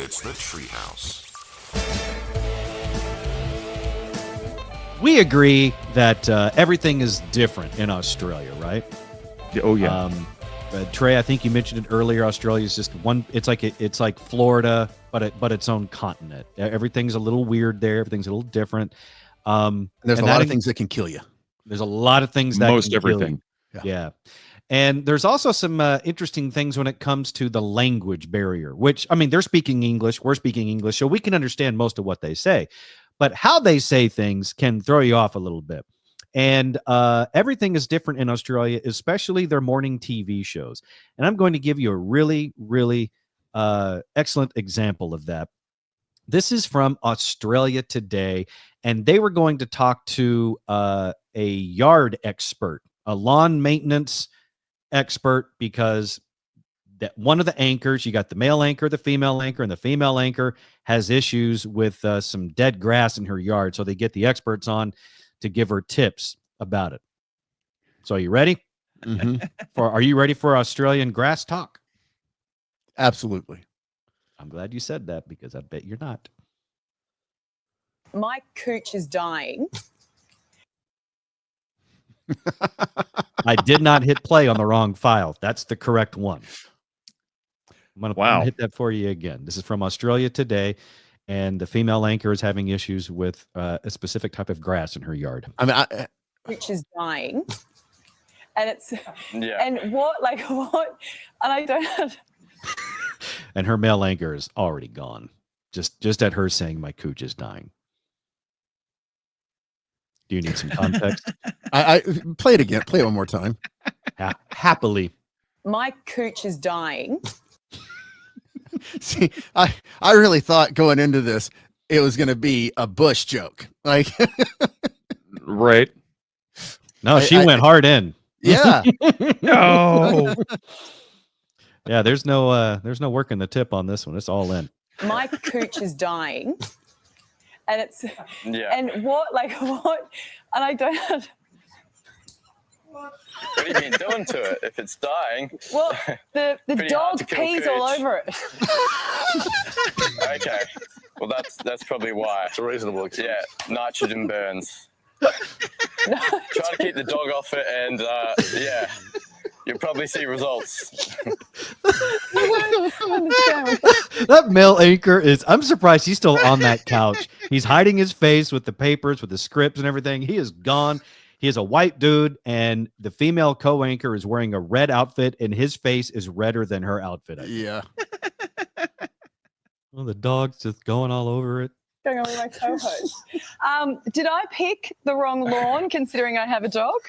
It's the Treehouse. We agree that everything is different in Australia, right? Oh yeah. Trey, I think you mentioned it earlier. Australia is just one. It's like Florida, but its own continent. Everything's a little weird there. Everything's a little different. There's a lot of things that can kill you. There's a lot of things that Most can everything. Kill you. Yeah. And there's also some interesting things when it comes to the language barrier, which, I mean, they're speaking English, we're speaking English, so we can understand most of what they say. But how they say things can throw you off a little bit. And everything is different in Australia, especially their morning TV shows. And I'm going to give you a really, really excellent example of that. This is from Australia Today, and they were going to talk to a yard expert, a lawn maintenance expert, because that one of the anchors, you got the male anchor, the female anchor, and the female anchor has issues with some dead grass in her yard. So they get the experts on to give her tips about it. So are you ready? Mm-hmm. Are you ready for Australian grass talk? Absolutely. I'm glad you said that because I bet you're not. My cooch is dying. I did not hit play on the wrong file. That's the correct one. I'm gonna hit that for you again. This is from Australia Today, and the female anchor is having issues with a specific type of grass in her yard. I mean, Cooch is dying, and it's and what, and I don't. And her male anchor is already gone. Just at her saying my cooch is dying. Do you need some context? I play it again. Play it one more time. Happily. My cooch is dying. See, I really thought going into this it was going to be a Bush joke, like right. No, she went hard in. Yeah. No. Yeah, there's no working the tip on this one. It's all in. My cooch is dying, and it's and what, and I don't. What have you been doing to it if it's dying? Well, the dog pees all over it. Okay. Well, that's probably why. It's a reasonable excuse. Yeah, nitrogen burns. Try to keep the dog off it, and you'll probably see results. That male anchor I'm surprised he's still on that couch. He's hiding his face with the papers, with the scripts and everything. He is gone. He is a white dude, and the female co-anchor is wearing a red outfit, and his face is redder than her outfit. Yeah. Well, the dog's just going all over it. Going on with my co-host. Did I pick the wrong lawn, considering I have a dog?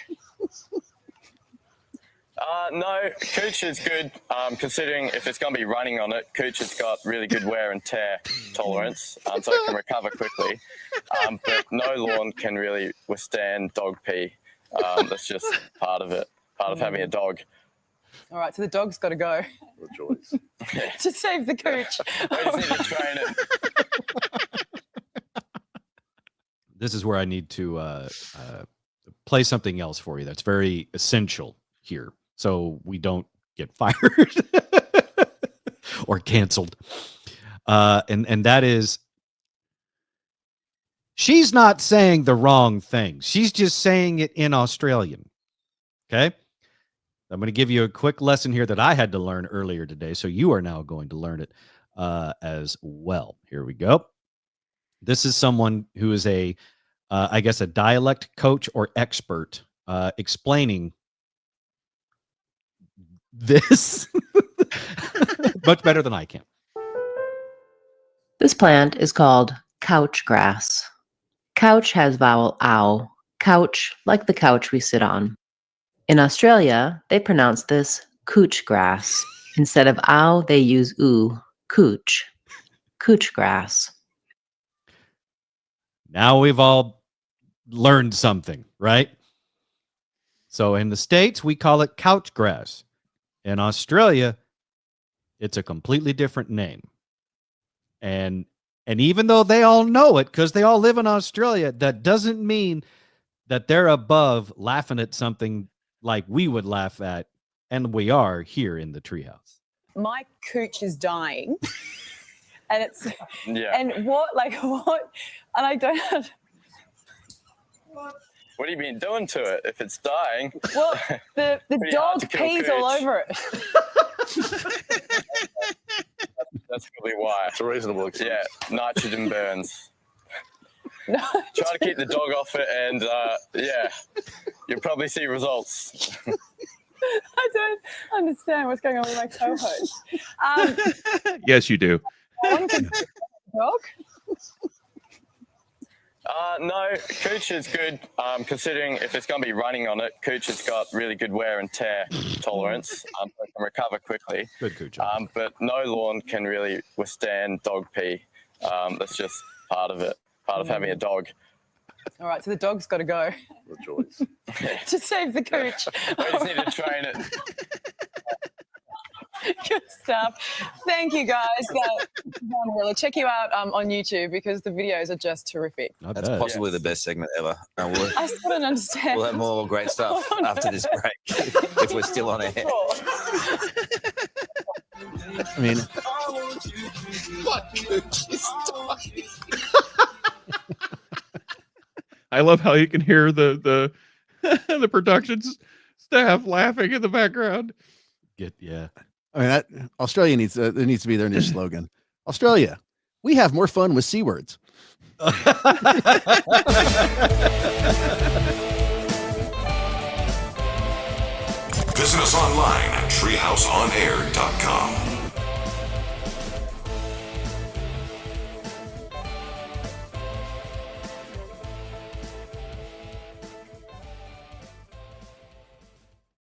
No, Cooch is good, considering if it's going to be running on it. Cooch has got really good wear and tear tolerance, so it can recover quickly. But no lawn can really withstand dog pee. That's just part of it, part of having a dog. All right, so the dog's got to go. Good choice. To save the Cooch. We just need to train it. This is where I need to play something else for you that's very essential here, so we don't get fired or canceled. And that is, she's not saying the wrong thing. She's just saying it in Australian. Okay? I'm going to give you a quick lesson here that I had to learn earlier today, so you are now going to learn it as well. Here we go. This is someone who is I guess a dialect coach or expert explaining this much better than I can. This plant is called couch grass. Couch has vowel ow. Couch, like the couch we sit on. In Australia, they pronounce this cooch grass. Instead of ow, they use oo, cooch. Cooch grass. Now we've all learned something, right? So in the States, we call it couch grass. In Australia, it's a completely different name. And even though they all know it because they all live in Australia, that doesn't mean that they're above laughing at something like we would laugh at, and we are here in the Treehouse. My cooch is dying, and it's Yeah. and what, and I don't have. What have you been doing to it if it's dying? Well, the Pretty hard dog to kill pees all Cooch. over it. That's probably why. It's a reasonable excuse. Yeah, nitrogen burns. No, Try to keep the dog off it, and yeah, you'll probably see results. I don't understand what's going on with my co-host. Yes, you do. One can dog. No, Cooch is good, considering if it's going to be running on it, Cooch has got really good wear and tear tolerance, so it can recover quickly. Good Cooch. But no lawn can really withstand dog pee. That's just part of it, part of having a dog. All right, so the dog's got to go The choice. to save the Cooch. We just need to train it. Good stuff. Thank you, guys. Really check you out on YouTube because the videos are just terrific. That's possibly the best segment ever. And I still don't understand. we'll have more great stuff Oh, no. after this break if we're still on air. I mean, I love how you can hear the the production staff laughing in the background. Yeah. I mean, Australia needs there needs to be their new slogan. Australia, we have more fun with C words. Visit us online at treehouseonair.com.